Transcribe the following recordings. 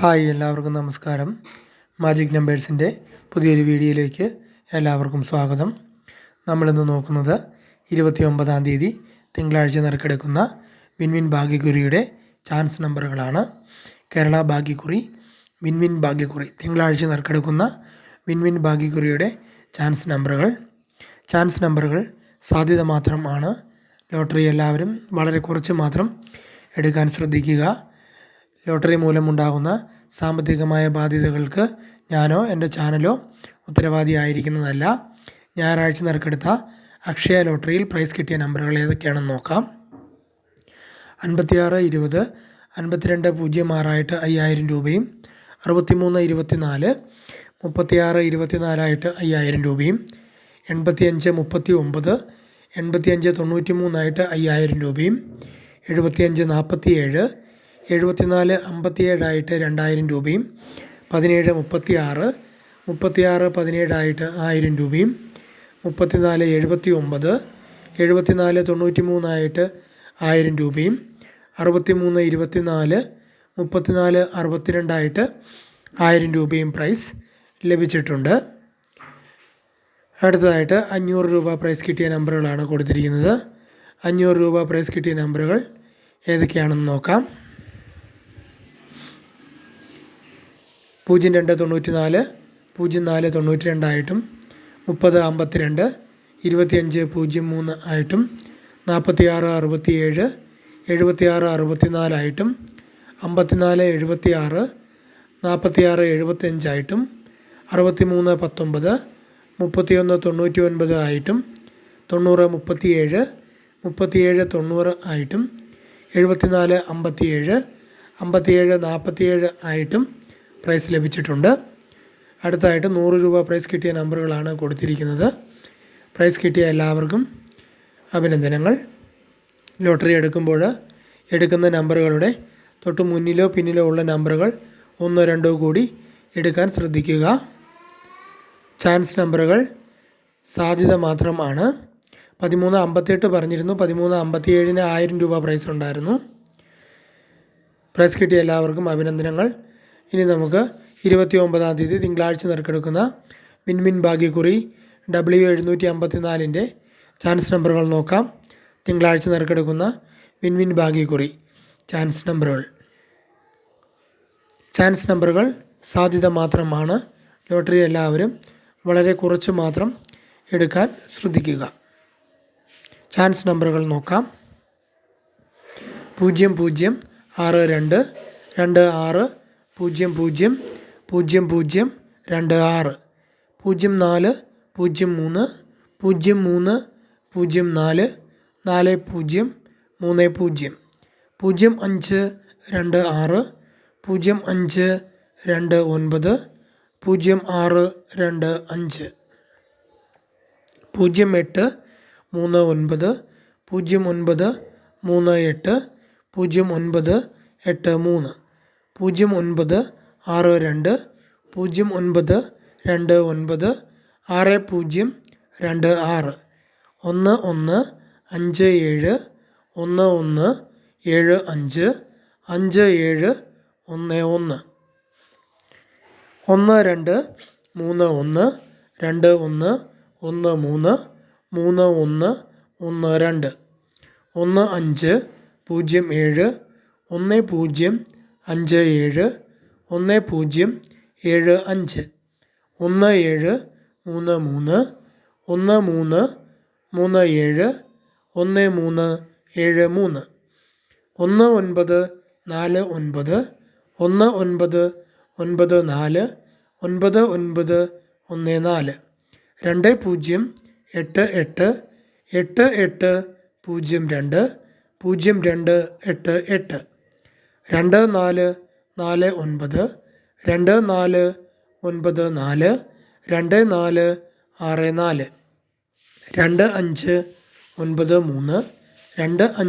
Hi, എല്ലാവർക്കും നമസ്കാരം. Magic നമ്പേഴ്സിൻ്റെ പുതിയൊരു വീഡിയോയിലേക്ക് എല്ലാവർക്കും സ്വാഗതം. നമ്മളിന്ന് നോക്കുന്നത് 29-ാം തീയതി തിങ്കളാഴ്ച നറുക്കെടുക്കുന്ന വിൻവിൻ ഭാഗ്യക്കുറിയുടെ ചാൻസ് നമ്പറുകളാണ്. കേരള ഭാഗ്യക്കുറി, വിൻവിൻ ഭാഗ്യക്കുറി, തിങ്കളാഴ്ച നറുക്കെടുക്കുന്ന വിൻവിൻ ഭാഗ്യക്കുറിയുടെ ചാൻസ് നമ്പറുകൾ സാധ്യത മാത്രമാണ്. ലോട്ടറി എല്ലാവരും വളരെ കുറച്ച് മാത്രം എടുക്കാൻ ശ്രദ്ധിക്കുക. ലോട്ടറി മൂലമുണ്ടാകുന്ന സാമ്പത്തികമായ ബാധ്യതകൾക്ക് ഞാനോ എൻ്റെ ചാനലോ ഉത്തരവാദിയായിരിക്കുന്നതല്ല. ഞായറാഴ്ച നറുക്കെടുത്ത അക്ഷയ ലോട്ടറിയിൽ പ്രൈസ് കിട്ടിയ നമ്പറുകൾ ഏതൊക്കെയാണെന്ന് നോക്കാം. 56, 20, 52, 06 5000 രൂപയും, 63, 24, 36, 24 5000 രൂപയും, 85, 39, 85, 93 5000 രൂപയും, 75, 47, 74, 57 2000 രൂപയും, 17, 36, 36, 17 1000 രൂപയും, 34, 79, 74, 93 1000 രൂപയും, 63, 24, 34, 62 1000 രൂപയും പ്രൈസ് ലഭിച്ചിട്ടുണ്ട്. അടുത്തതായിട്ട് 500 രൂപ പ്രൈസ് കിട്ടിയ നമ്പറുകളാണ് കൊടുത്തിരിക്കുന്നത്. 500 രൂപ പ്രൈസ് കിട്ടിയ നമ്പറുകൾ ഏതൊക്കെയാണെന്ന് നോക്കാം. 02, 94, 04, 92 30, 52, 25, 03 46, 67, 76, 64 54, 76, 46, 75 63, 19, 31, 99 90, 37, 37, 90 74, 57, 57, 47 പ്രൈസ് ലഭിച്ചിട്ടുണ്ട്. അടുത്തായിട്ട് 100 രൂപ പ്രൈസ് കിട്ടിയ നമ്പറുകളാണ് കൊടുത്തിരിക്കുന്നത്. പ്രൈസ് കിട്ടിയ എല്ലാവർക്കും അഭിനന്ദനങ്ങൾ. ലോട്ടറി എടുക്കുമ്പോൾ എടുക്കുന്ന നമ്പറുകളുടെ തൊട്ട് മുന്നിലോ പിന്നിലോ ഉള്ള നമ്പറുകൾ 1, 2 കൂടി എടുക്കാൻ ശ്രദ്ധിക്കുക. ചാൻസ് നമ്പറുകൾ സാധ്യത മാത്രമാണ്. 1358 പറഞ്ഞിരുന്നു. 1357 1000 രൂപ പ്രൈസ് ഉണ്ടായിരുന്നു. പ്രൈസ് കിട്ടിയ എല്ലാവർക്കും അഭിനന്ദനങ്ങൾ. ഇനി നമുക്ക് 29-ാം തീയതി തിങ്കളാഴ്ച നറുക്കെടുക്കുന്ന വിൻവിൻ ഭാഗ്യക്കുറി W754 ചാൻസ് നമ്പറുകൾ നോക്കാം. തിങ്കളാഴ്ച നറുക്കെടുക്കുന്ന വിൻവിൻ ഭാഗ്യക്കുറി ചാൻസ് നമ്പറുകൾ സാധ്യത മാത്രമാണ്. ലോട്ടറി എല്ലാവരും വളരെ കുറച്ച് മാത്രം എടുക്കാൻ ശ്രദ്ധിക്കുക. ചാൻസ് നമ്പറുകൾ നോക്കാം. 00, 62, 26, 00, 00, 26, 04, 03, 03, 04, 40, 30, 05, 26, 05, 29, 06, 25, 08, 39, 09, 38, 09, 83, 09, 62, 09, 29, 60, 26, 11, 57, 11, 75, 57, 11, 12, 31, 21, 13, 31, 12, 15, 07, 10, 57, 10, 75, 17, 33, 13, 37, 13, 73, 19, 49, 19, 94, 99, 14, 20, 88, 88, 02, 02, 88, 24, 49, 24, 94, 24, 64, 25, 93, 25, 39,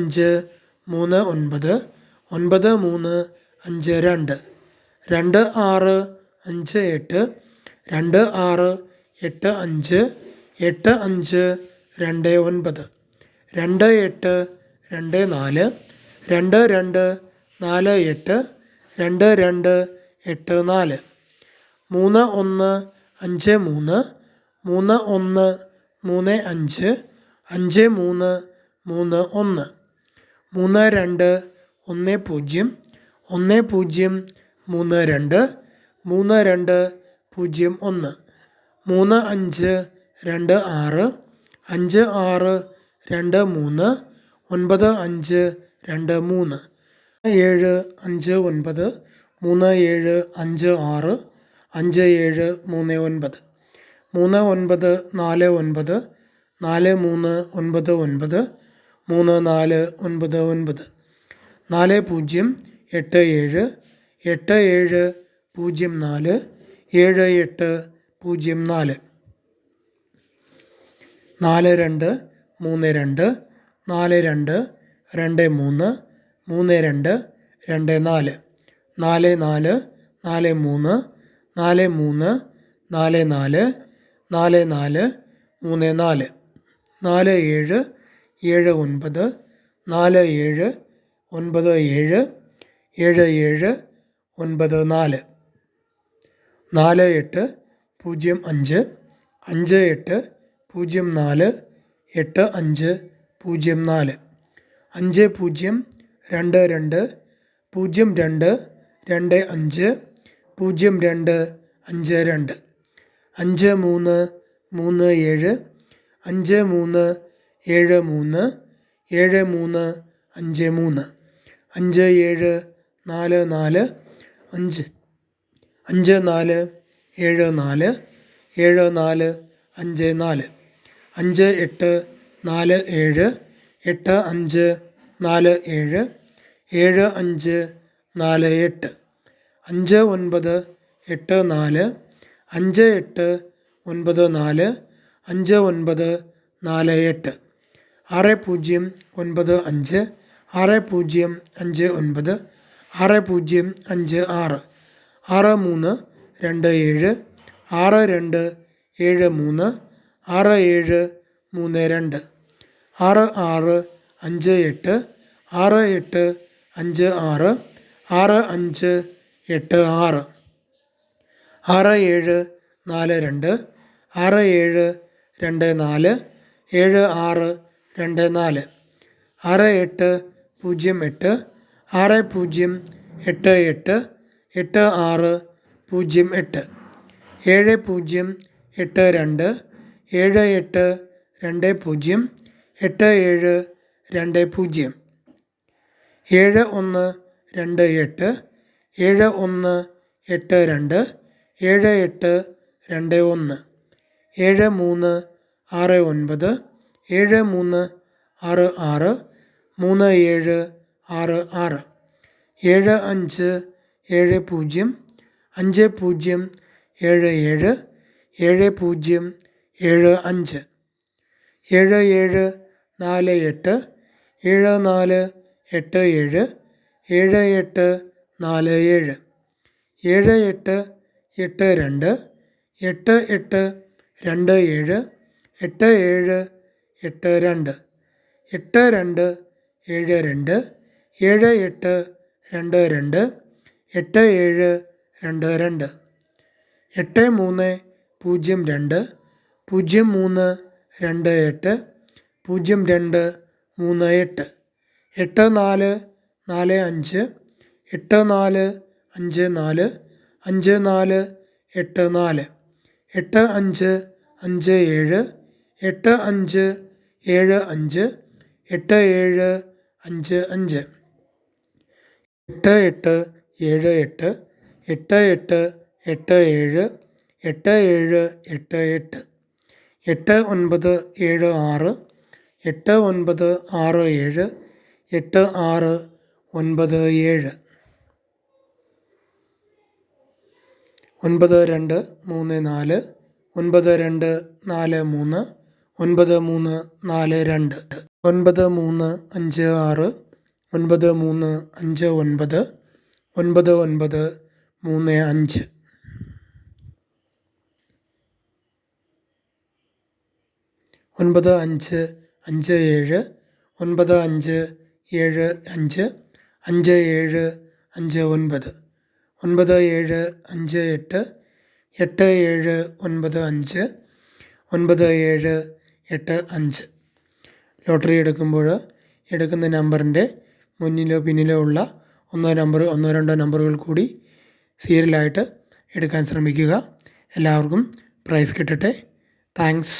93, 52, 26, 58, 26, 85, 85, 29, 28, 24, 22, 48, 22, 8184 3153 3135 5331 3210 1032 3201 3526 5623 9523 759 3756 5739 3949 4399 3499 4087 8704 7804 42 32 42 23 32 24 44 43 43 44 44 34 47 79 47 97 77 94 48 05 58 04 85 04 50 22 02 25 02 52 53 37 53 73 73 53 57 44 5 54 74 74 54 58 47 85 47 75 48 59 84 58 94 59 48 6095 6059 6056 6327 6273 6732 6658 6856 6586 6742 6724 7624 6808 6088 8608 7082 78 20 87 20 7128 7182 78 21 7369 7366 3766 7570 5077 7075 7748 7487 7847 7882 8827 8782 82 72 72 78 22 87 22 8302 0328 0238 8445 8454 54 54 84 8557 8575 8755 8878 88 87 87 88 8976 8967 8697 9234 9243 9342 9356 9359 9935 9557 9575 5759 9758 ലോട്ടറി എടുക്കുമ്പോൾ എടുക്കുന്ന നമ്പറിൻ്റെ മുന്നിലോ പിന്നിലോ ഉള്ള ഒന്നോ രണ്ടോ നമ്പറുകൾ കൂടി സീരിയലായിട്ട് എടുക്കാൻ ശ്രമിക്കുക. എല്ലാവർക്കും പ്രൈസ് കിട്ടട്ടെ. താങ്ക്സ്.